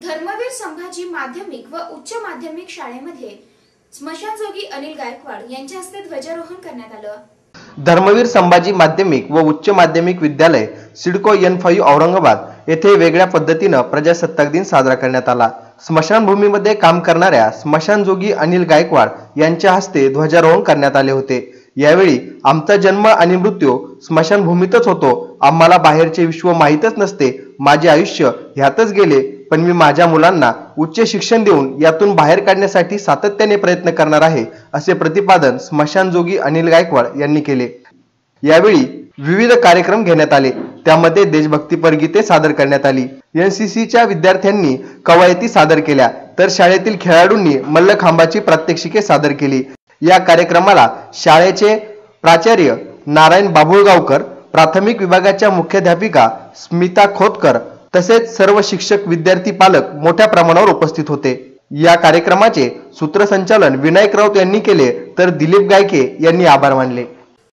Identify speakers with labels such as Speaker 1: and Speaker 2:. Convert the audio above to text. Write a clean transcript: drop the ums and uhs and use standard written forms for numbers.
Speaker 1: धर्मवीर संभाजी माध्यमिक व उच्च माध्यमिक शाळेमध्ये स्मशानजोगी अनिल गायकवाड यांच्या हस्ते ध्वजारोहण करण्यात आलं।
Speaker 2: धर्मवीर संभाजी माध्यमिक व उच्च माध्यमिक विद्यालय सिडको N5 औरंगाबाद येथे वेगळ्या पद्धतीने प्रजासत्ताक दिन साजरा करण्यात आला। स्मशानभूमीमध्ये काम करणाऱ्या स्मशानजोगी अनिल गायकवाड यांच्या हस्ते ध्वजारोहण करण्यात आले होते। यावेळी आमचा जन्म आणि मृत्यू स्मशानभूमीतच होतो, आम्हाला बाहेरचे विश्व माहीतच नसते, माझे आयुष्य ह्यातच गेले, पण मी माझ्या मुलांना उच्च शिक्षण देऊन यातून बाहेर काढण्यासाठी सातत्याने प्रयत्न करणार आहे, असे प्रतिपादन स्मशानजोगी अनिल गायकवाड यांनी केले। यावेळी विविध कार्यक्रम घेण्यात आले, त्यामध्ये देशभक्तीपर गीते सादर करण्यात आली। NCCच्या विद्यार्थ्यांनी कवायती सादर केल्या, तर शाळेतील खेळाडूंनी मल्लखांबाची प्रात्यक्षिके सादर केली। या कार्यक्रमाला शाळेचे प्राचार्य नारायण बाबुळगावकर, प्राथमिक विभागाच्या मुख्याध्यापिका स्मिता खोतकर तसेच सर्व शिक्षक, विद्यार्थी, पालक मोठ्या प्रमाणावर उपस्थित होते। या कार्यक्रमाचे सूत्रसंचालन विनायक राऊत यांनी केले, तर दिलीप गायके यांनी आभार मानले।